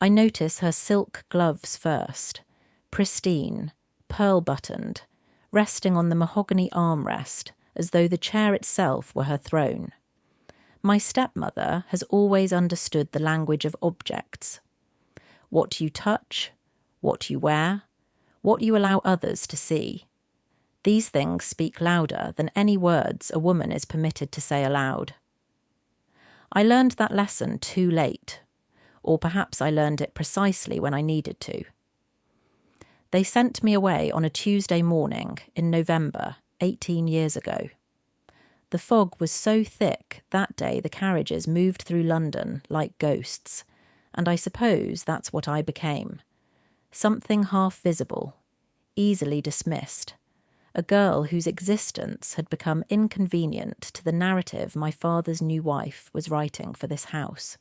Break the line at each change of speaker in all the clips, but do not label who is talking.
I notice her silk gloves first, pristine, pearl-buttoned, resting on the mahogany armrest as though the chair itself were her throne. My stepmother has always understood the language of objects. What you touch, what you wear, what you allow others to see. These things speak louder than any words a woman is permitted to say aloud. I learned that lesson too late, or perhaps I learned it precisely when I needed to. They sent me away on a Tuesday morning in November, 18 years ago. The fog was so thick that day the carriages moved through London like ghosts, and I suppose that's what I became. Something half visible, easily dismissed, a girl whose existence had become inconvenient to the narrative my father's new wife was writing for this house.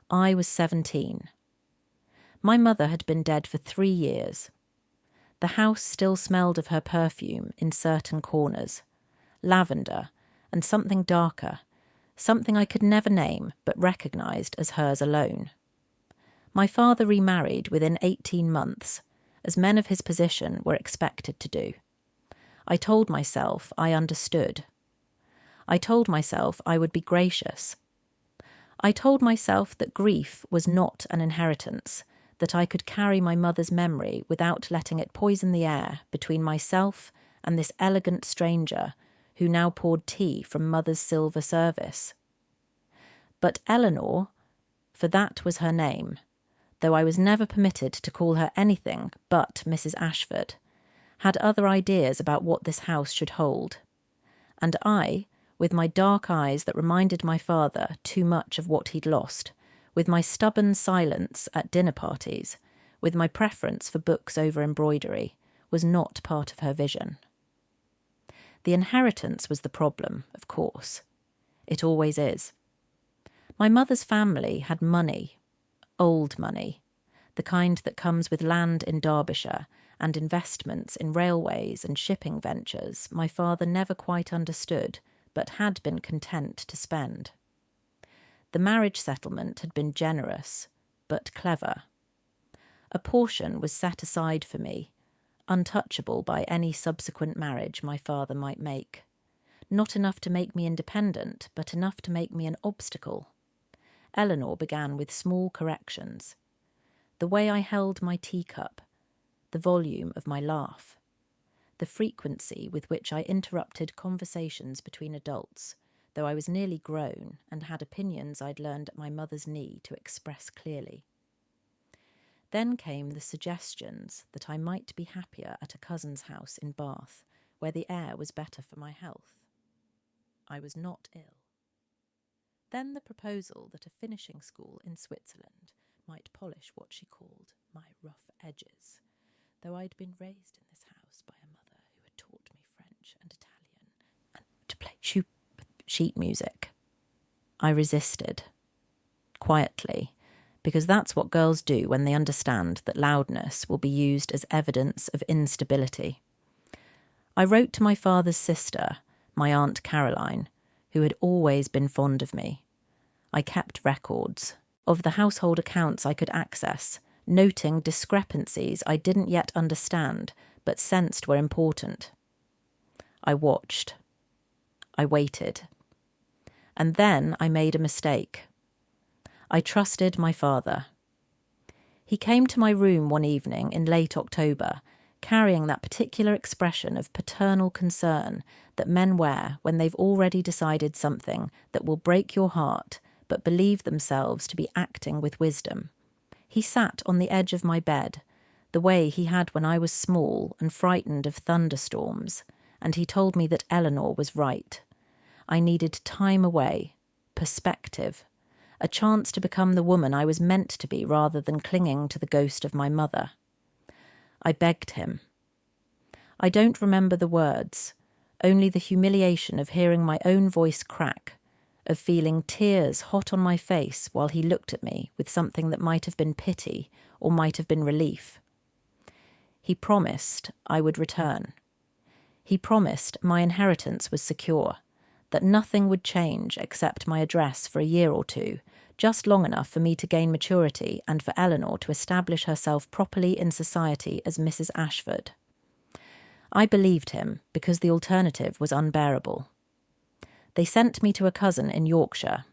I was 17. My mother had been dead for 3 years. The house still smelled of her perfume in certain corners, lavender and something darker, something I could never name but recognised as hers alone. My father remarried within 18 months, as men of his position were expected to do. I told myself I understood. I told myself I would be gracious. I told myself that grief was not an inheritance, that I could carry my mother's memory without letting it poison the air between myself and this elegant stranger who now poured tea from mother's silver service. But Eleanor, for that was her name, though I was never permitted to call her anything but Mrs. Ashford, had other ideas about what this house should hold. And I, with my dark eyes that reminded my father too much of what he'd lost, with my stubborn silence at dinner parties, with my preference for books over embroidery, was not part of her vision. The inheritance was the problem, of course. It always is. My mother's family had money, old money, the kind that comes with land in Derbyshire and investments in railways and shipping ventures my father never quite understood but had been content to spend. The marriage settlement had been generous, but clever. A portion was set aside for me, untouchable by any subsequent marriage my father might make. Not enough to make me independent, but enough to make me an obstacle. Eleanor began with small corrections. The way I held my teacup, the volume of my laugh, the frequency with which I interrupted conversations between adults, though I was nearly grown and had opinions I'd learned at my mother's knee to express clearly. Then came the suggestions that I might be happier at a cousin's house in Bath, where the air was better for my health. I was not ill. Then the proposal that a finishing school in Switzerland might polish what she called my rough edges, though I'd been raised in this house by a mother who had taught me French and Italian, and to play sheet music. I resisted, quietly, because that's what girls do when they understand that loudness will be used as evidence of instability. I wrote to my father's sister, my Aunt Caroline, who had always been fond of me. I kept records of the household accounts I could access, noting discrepancies I didn't yet understand but sensed were important. I watched. I waited. And then I made a mistake. I trusted my father. He came to my room one evening in late October, carrying that particular expression of paternal concern that men wear when they've already decided something that will break your heart but believe themselves to be acting with wisdom. He sat on the edge of my bed, the way he had when I was small and frightened of thunderstorms, and he told me that Eleanor was right. I needed time away, perspective, a chance to become the woman I was meant to be rather than clinging to the ghost of my mother. I begged him. I don't remember the words, only the humiliation of hearing my own voice crack, of feeling tears hot on my face while he looked at me with something that might have been pity or might have been relief. He promised I would return. He promised my inheritance was secure, that nothing would change except my address for a year or two, just long enough for me to gain maturity and for Eleanor to establish herself properly in society as Mrs. Ashford. I believed him because the alternative was unbearable. They sent me to a cousin in Yorkshire,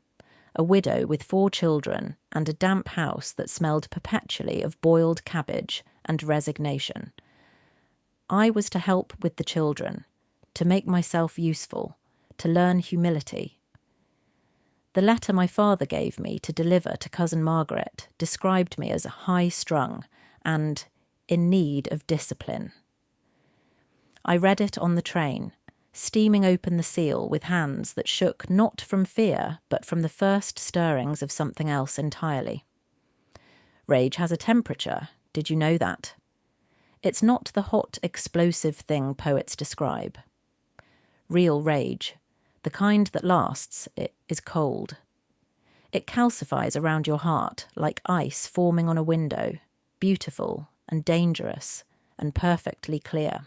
a widow with 4 children and a damp house that smelled perpetually of boiled cabbage and resignation. I was to help with the children, to make myself useful, to learn humility. The letter my father gave me to deliver to Cousin Margaret described me as high-strung and in need of discipline. I read it on the train, steaming open the seal with hands that shook not from fear but from the first stirrings of something else entirely. Rage has a temperature, did you know that? It's not the hot, explosive thing poets describe. Real rage, the kind that lasts, it is cold. It calcifies around your heart like ice forming on a window, beautiful and dangerous and perfectly clear.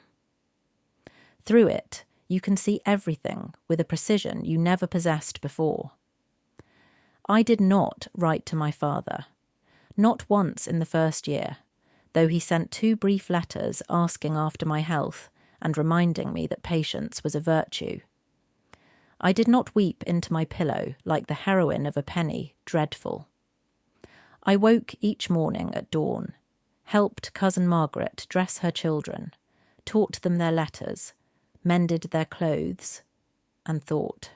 Through it, you can see everything with a precision you never possessed before. I did not write to my father, not once in the first year, though he sent 2 brief letters asking after my health and reminding me that patience was a virtue. I did not weep into my pillow like the heroine of a penny, dreadful. I woke each morning at dawn, helped Cousin Margaret dress her children, taught them their letters, mended their clothes, and thought.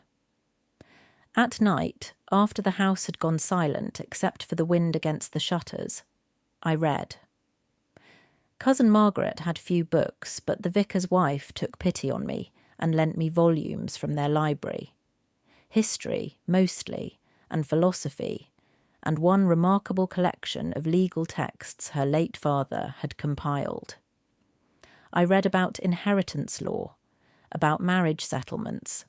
At night, after the house had gone silent except for the wind against the shutters, I read. Cousin Margaret had few books, but the vicar's wife took pity on me and lent me volumes from their library. History, mostly, and philosophy, and one remarkable collection of legal texts her late father had compiled. I read about inheritance law, about marriage settlements,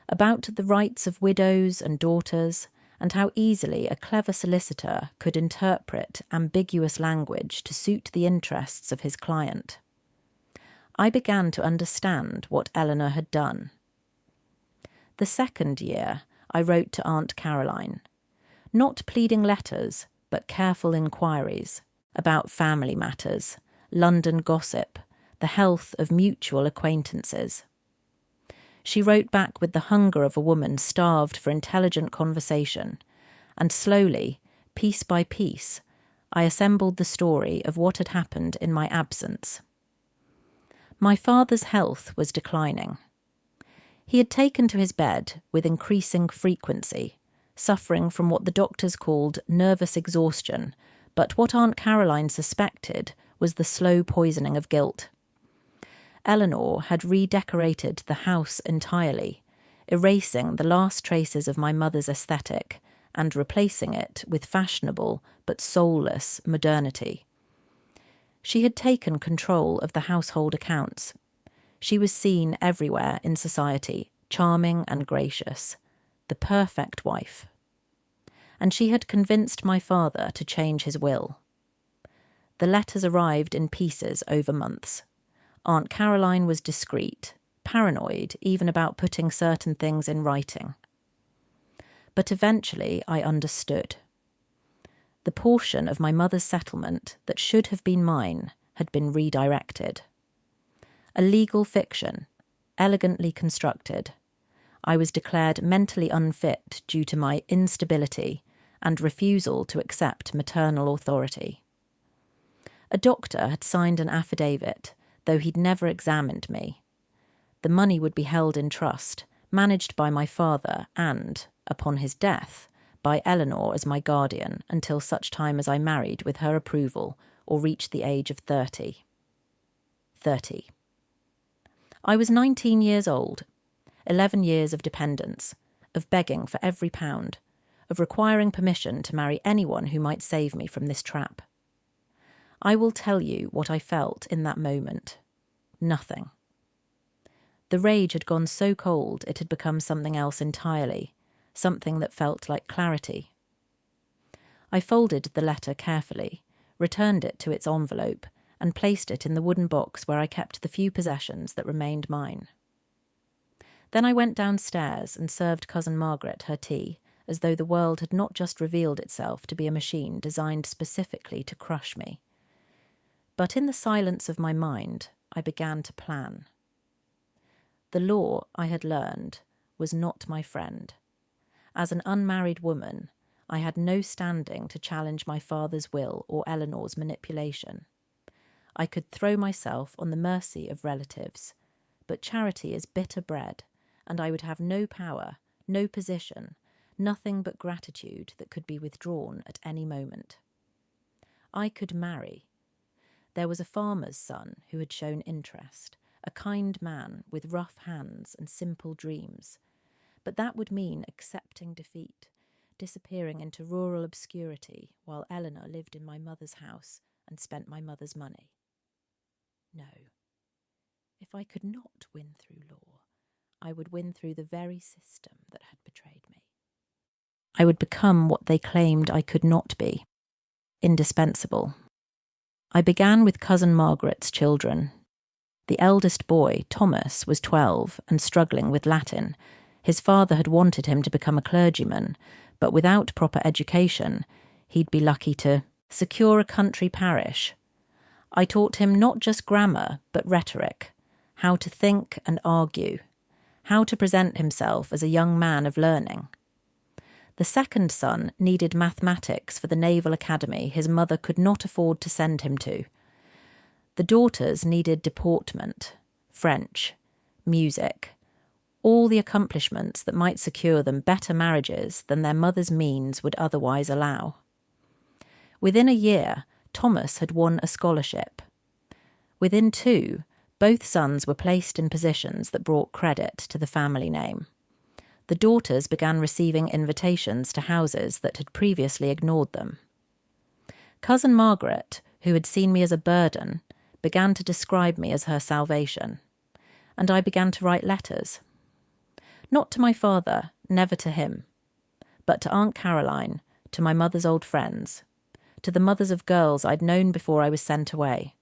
about the rights of widows and daughters, and how easily a clever solicitor could interpret ambiguous language to suit the interests of his client. I began to understand what Eleanor had done. The second year, I wrote to Aunt Caroline, not pleading letters, but careful inquiries about family matters, London gossip, the health of mutual acquaintances. She wrote back with the hunger of a woman starved for intelligent conversation, and slowly, piece by piece, I assembled the story of what had happened in my absence. My father's health was declining. He had taken to his bed with increasing frequency, suffering from what the doctors called nervous exhaustion, but what Aunt Caroline suspected was the slow poisoning of guilt. Eleanor had redecorated the house entirely, erasing the last traces of my mother's aesthetic and replacing it with fashionable but soulless modernity. She had taken control of the household accounts. She was seen everywhere in society, charming and gracious, the perfect wife. And she had convinced my father to change his will. The letters arrived in pieces over months. Aunt Caroline was discreet, paranoid even about putting certain things in writing. But eventually I understood. The portion of my mother's settlement that should have been mine had been redirected. A legal fiction, elegantly constructed. I was declared mentally unfit due to my instability and refusal to accept maternal authority. A doctor had signed an affidavit, though he'd never examined me. The money would be held in trust, managed by my father and, upon his death, by Eleanor as my guardian until such time as I married with her approval or reached the age of 30. I was 19 years old, 11 years of dependence, of begging for every pound, of requiring permission to marry anyone who might save me from this trap. I will tell you what I felt in that moment. Nothing. The rage had gone so cold it had become something else entirely, something that felt like clarity. I folded the letter carefully, returned it to its envelope, and placed it in the wooden box where I kept the few possessions that remained mine. Then I went downstairs and served Cousin Margaret her tea, as though the world had not just revealed itself to be a machine designed specifically to crush me. But in the silence of my mind, I began to plan. The law, I had learned, was not my friend. As an unmarried woman, I had no standing to challenge my father's will or Eleanor's manipulation. I could throw myself on the mercy of relatives, but charity is bitter bread, and I would have no power, no position, nothing but gratitude that could be withdrawn at any moment. I could marry. There was a farmer's son who had shown interest, a kind man with rough hands and simple dreams. But that would mean accepting defeat, disappearing into rural obscurity while Eleanor lived in my mother's house and spent my mother's money. No. If I could not win through law, I would win through the very system that had betrayed me. I would become what they claimed I could not be, indispensable. I began with cousin Margaret's children. The eldest boy, Thomas, was 12 and struggling with Latin. His father had wanted him to become a clergyman, but without proper education, he'd be lucky to secure a country parish. I taught him not just grammar, but rhetoric, how to think and argue, how to present himself as a young man of learning. The second son needed mathematics for the Naval Academy his mother could not afford to send him to. The daughters needed deportment, French, music, all the accomplishments that might secure them better marriages than their mother's means would otherwise allow. Within a year, Thomas had won a scholarship. Within 2, both sons were placed in positions that brought credit to the family name. The daughters began receiving invitations to houses that had previously ignored them. Cousin Margaret, who had seen me as a burden, began to describe me as her salvation, and I began to write letters. Not to my father, never to him, but to Aunt Caroline, to my mother's old friends, to the mothers of girls I'd known before I was sent away.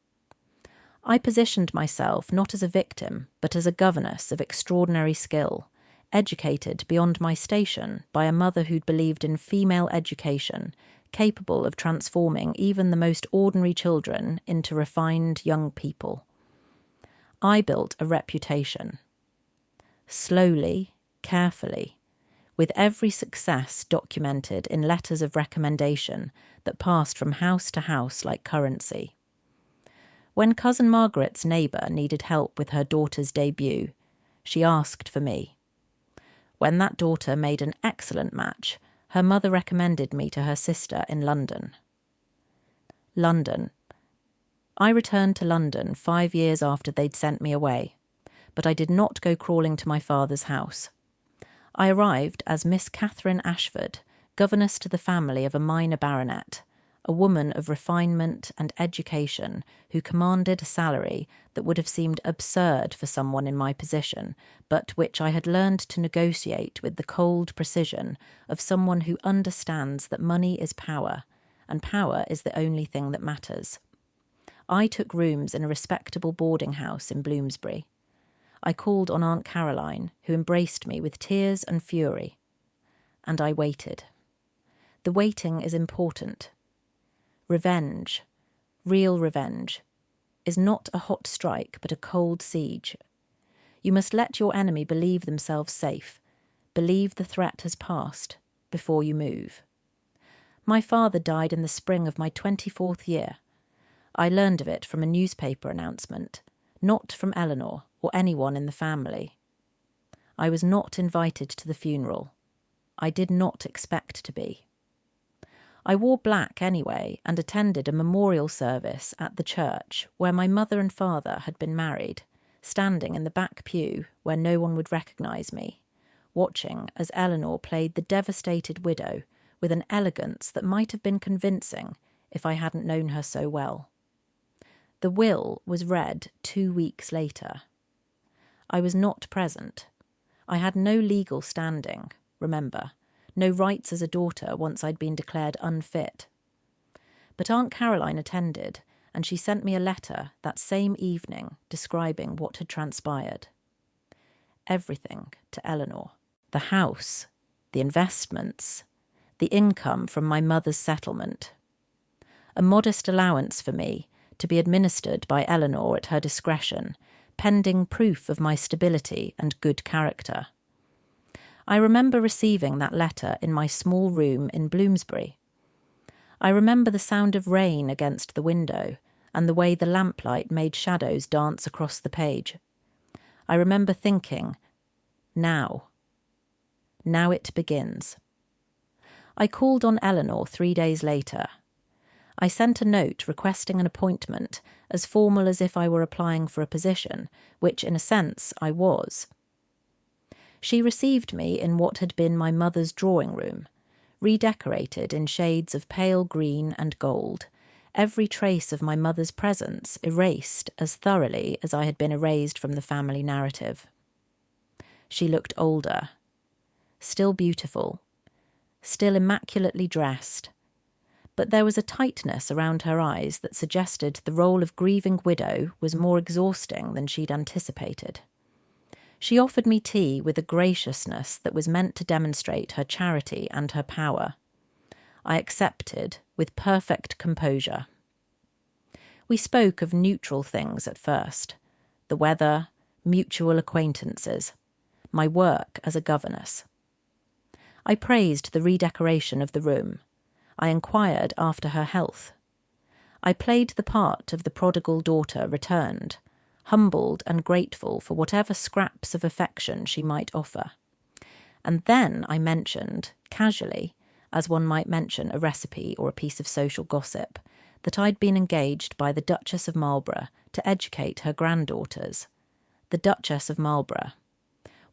I positioned myself not as a victim, but as a governess of extraordinary skill, educated beyond my station by a mother who'd believed in female education, capable of transforming even the most ordinary children into refined young people. I built a reputation. Slowly, carefully, with every success documented in letters of recommendation that passed from house to house like currency. When cousin Margaret's neighbour needed help with her daughter's debut, she asked for me. When that daughter made an excellent match, her mother recommended me to her sister in London. London. I returned to London 5 years after they'd sent me away, but I did not go crawling to my father's house. I arrived as Miss Catherine Ashford, governess to the family of a minor baronet, a woman of refinement and education who commanded a salary that would have seemed absurd for someone in my position, but which I had learned to negotiate with the cold precision of someone who understands that money is power, and power is the only thing that matters. I took rooms in a respectable boarding house in Bloomsbury. I called on Aunt Caroline, who embraced me with tears and fury. And I waited. The waiting is important. Revenge, real revenge, is not a hot strike but a cold siege. You must let your enemy believe themselves safe, believe the threat has passed, before you move. My father died in the spring of my 24th year. I learned of it from a newspaper announcement, not from Eleanor or anyone in the family. I was not invited to the funeral. I did not expect to be. I wore black anyway and attended a memorial service at the church where my mother and father had been married, standing in the back pew where no one would recognise me, watching as Eleanor played the devastated widow with an elegance that might have been convincing if I hadn't known her so well. The will was read 2 weeks later. I was not present. I had no legal standing, remember, no rights as a daughter once I'd been declared unfit. But Aunt Caroline attended, and she sent me a letter that same evening describing what had transpired. Everything to Eleanor. The house, the investments, the income from my mother's settlement. A modest allowance for me, to be administered by Eleanor at her discretion, pending proof of my stability and good character. I remember receiving that letter in my small room in Bloomsbury. I remember the sound of rain against the window and the way the lamplight made shadows dance across the page. I remember thinking, now it begins. I called on Eleanor 3 days later. I sent a note requesting an appointment, as formal as if I were applying for a position, which in a sense I was. She received me in what had been my mother's drawing room, redecorated in shades of pale green and gold, every trace of my mother's presence erased as thoroughly as I had been erased from the family narrative. She looked older, still beautiful, still immaculately dressed, but there was a tightness around her eyes that suggested the role of grieving widow was more exhausting than she'd anticipated. She offered me tea with a graciousness that was meant to demonstrate her charity and her power. I accepted with perfect composure. We spoke of neutral things at first, the weather, mutual acquaintances, my work as a governess. I praised the redecoration of the room. I inquired after her health. I played the part of the prodigal daughter returned, humbled and grateful for whatever scraps of affection she might offer. And then I mentioned, casually, as one might mention a recipe or a piece of social gossip, that I'd been engaged by the Duchess of Marlborough to educate her granddaughters. The Duchess of Marlborough,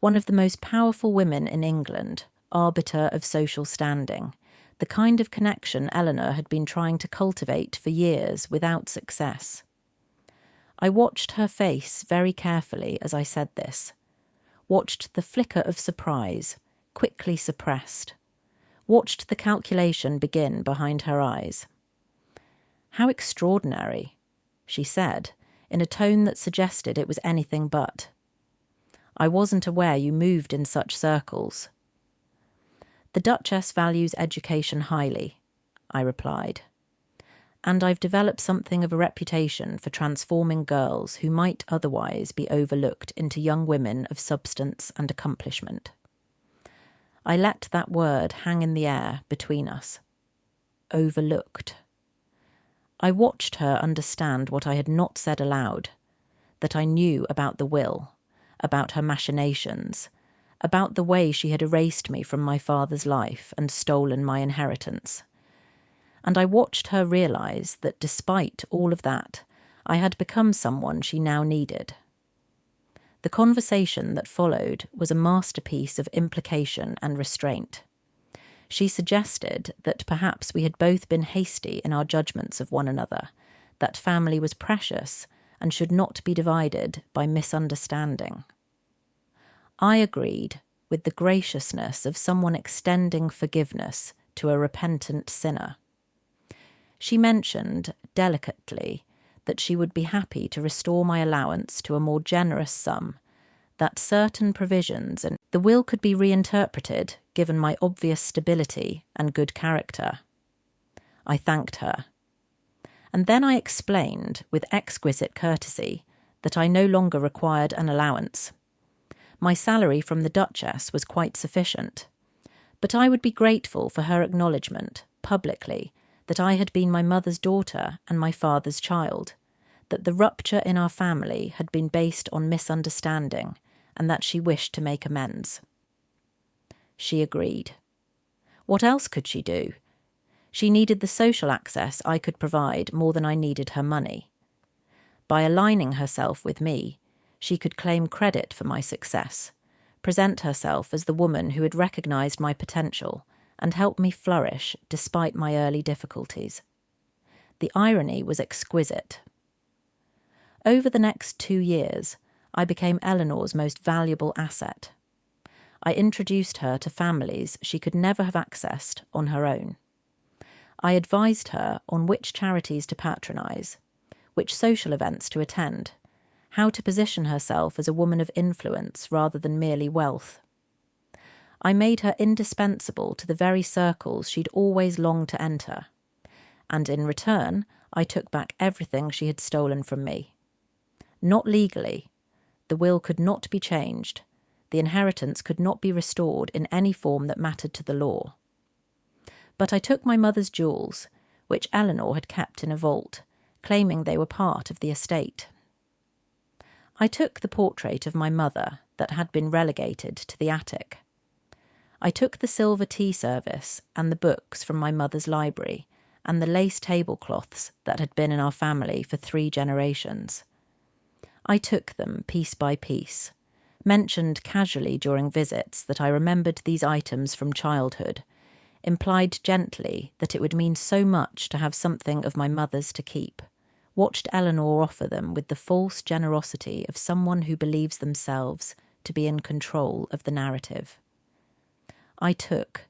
one of the most powerful women in England, arbiter of social standing, the kind of connection Eleanor had been trying to cultivate for years without success. I watched her face very carefully as I said this, watched the flicker of surprise, quickly suppressed, watched the calculation begin behind her eyes. "How extraordinary," she said, in a tone that suggested it was anything but. "I wasn't aware you moved in such circles." "The Duchess values education highly," I replied. "And I've developed something of a reputation for transforming girls who might otherwise be overlooked into young women of substance and accomplishment." I let that word hang in the air between us. Overlooked. I watched her understand what I had not said aloud, that I knew about the will, about her machinations, about the way she had erased me from my father's life and stolen my inheritance. And I watched her realise that despite all of that, I had become someone she now needed. The conversation that followed was a masterpiece of implication and restraint. She suggested that perhaps we had both been hasty in our judgments of one another, that family was precious and should not be divided by misunderstanding. I agreed with the graciousness of someone extending forgiveness to a repentant sinner. She mentioned, delicately, that she would be happy to restore my allowance to a more generous sum, that certain provisions and the will could be reinterpreted given my obvious stability and good character. I thanked her. And then I explained, with exquisite courtesy, that I no longer required an allowance. My salary from the Duchess was quite sufficient, but I would be grateful for her acknowledgement, publicly, that I had been my mother's daughter and my father's child, that the rupture in our family had been based on misunderstanding, and that she wished to make amends. She agreed. What else could she do? She needed the social access I could provide more than I needed her money. By aligning herself with me, she could claim credit for my success, present herself as the woman who had recognised my potential and helped me flourish despite my early difficulties. The irony was exquisite. Over the next 2 years, I became Eleanor's most valuable asset. I introduced her to families she could never have accessed on her own. I advised her on which charities to patronise, which social events to attend, how to position herself as a woman of influence rather than merely wealth. I made her indispensable to the very circles she'd always longed to enter, and in return I took back everything she had stolen from me. Not legally. The will could not be changed. The inheritance could not be restored in any form that mattered to the law. But I took my mother's jewels, which Eleanor had kept in a vault, claiming they were part of the estate. I took the portrait of my mother that had been relegated to the attic. I took the silver tea service and the books from my mother's library and the lace tablecloths that had been in our family for 3 generations. I took them piece by piece, mentioned casually during visits that I remembered these items from childhood, implied gently that it would mean so much to have something of my mother's to keep, watched Eleanor offer them with the false generosity of someone who believes themselves to be in control of the narrative. I took,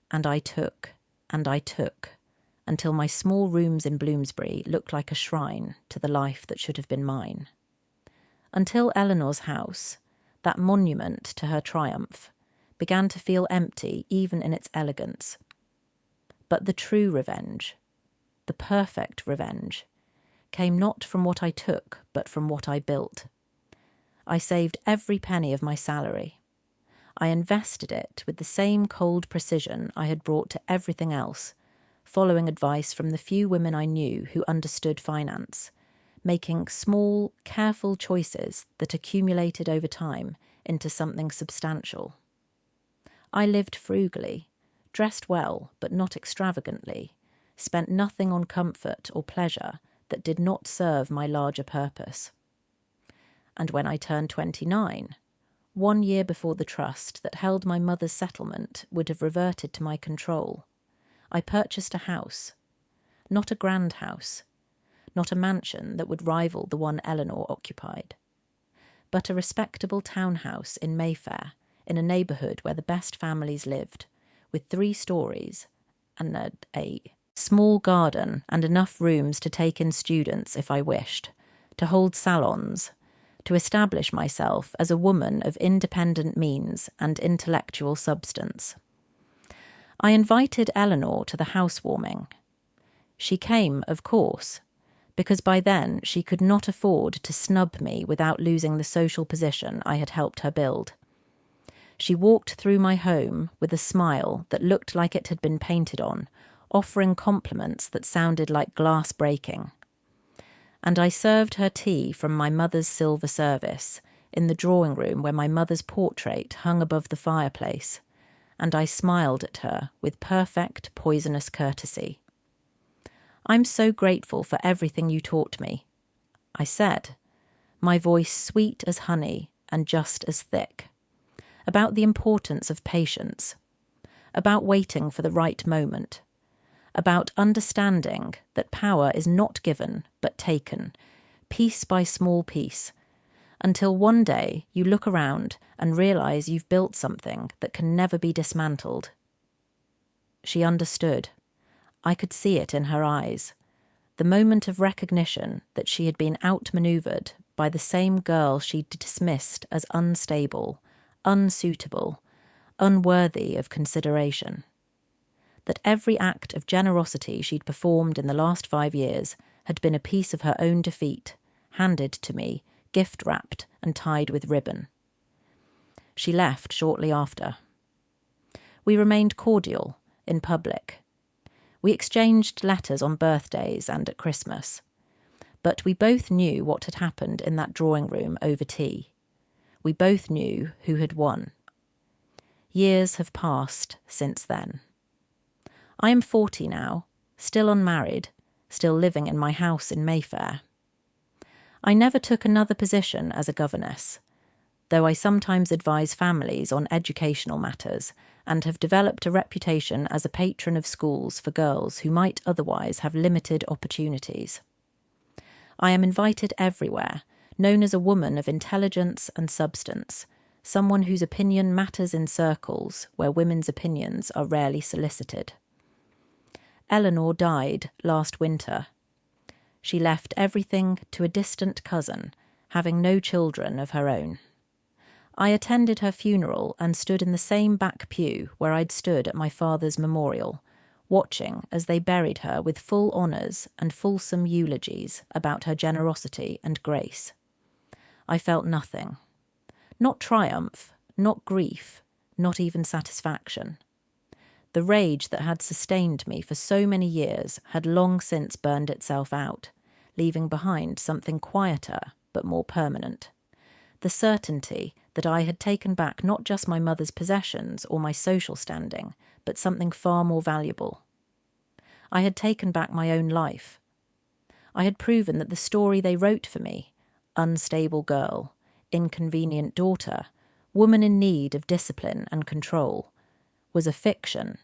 and I took, and I took, until my small rooms in Bloomsbury looked like a shrine to the life that should have been mine. Until Eleanor's house, that monument to her triumph, began to feel empty even in its elegance. But the true revenge, the perfect revenge, came not from what I took, but from what I built. I saved every penny of my salary. I invested it with the same cold precision I had brought to everything else, following advice from the few women I knew who understood finance, making small, careful choices that accumulated over time into something substantial. I lived frugally, dressed well but not extravagantly, spent nothing on comfort or pleasure that did not serve my larger purpose. And when I turned 29, 1 year before the trust that held my mother's settlement would have reverted to my control, I purchased a house. Not a grand house, not a mansion that would rival the one Eleanor occupied, but a respectable townhouse in Mayfair, in a neighbourhood where the best families lived, with 3 stories and a small garden and enough rooms to take in students if I wished, to hold salons, to establish myself as a woman of independent means and intellectual substance. I invited Eleanor to the housewarming. She came, of course, because by then she could not afford to snub me without losing the social position I had helped her build. She walked through my home with a smile that looked like it had been painted on, offering compliments that sounded like glass breaking. And I served her tea from my mother's silver service in the drawing room where my mother's portrait hung above the fireplace, and I smiled at her with perfect poisonous courtesy. "I'm so grateful for everything you taught me," I said, my voice sweet as honey and just as thick, about the importance of patience, about waiting for the right moment, about understanding that power is not given but taken, piece by small piece, until one day you look around and realise you've built something that can never be dismantled. She understood. I could see it in her eyes, the moment of recognition that she had been outmanoeuvred by the same girl she'd dismissed as unstable, unsuitable, unworthy of consideration. That every act of generosity she'd performed in the last 5 years had been a piece of her own defeat, handed to me, gift-wrapped and tied with ribbon. She left shortly after. We remained cordial, in public. We exchanged letters on birthdays and at Christmas. But we both knew what had happened in that drawing room over tea. We both knew who had won. Years have passed since then. I am 40 now, still unmarried, still living in my house in Mayfair. I never took another position as a governess, though I sometimes advise families on educational matters and have developed a reputation as a patron of schools for girls who might otherwise have limited opportunities. I am invited everywhere, known as a woman of intelligence and substance, someone whose opinion matters in circles where women's opinions are rarely solicited. Eleanor died last winter. She left everything to a distant cousin, having no children of her own. I attended her funeral and stood in the same back pew where I'd stood at my father's memorial, watching as they buried her with full honours and fulsome eulogies about her generosity and grace. I felt nothing. Not triumph, not grief, not even satisfaction. The rage that had sustained me for so many years had long since burned itself out, leaving behind something quieter but more permanent. The certainty that I had taken back not just my mother's possessions or my social standing, but something far more valuable. I had taken back my own life. I had proven that the story they wrote for me, unstable girl, inconvenient daughter, woman in need of discipline and control, was a fiction,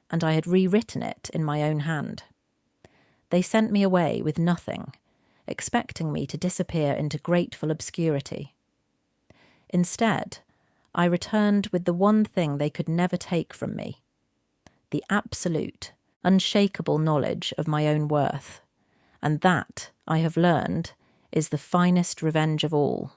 and I had rewritten it in my own hand. They sent me away with nothing, expecting me to disappear into grateful obscurity. Instead, I returned with the one thing they could never take from me, the absolute, unshakable knowledge of my own worth, and that, I have learned, is the finest revenge of all.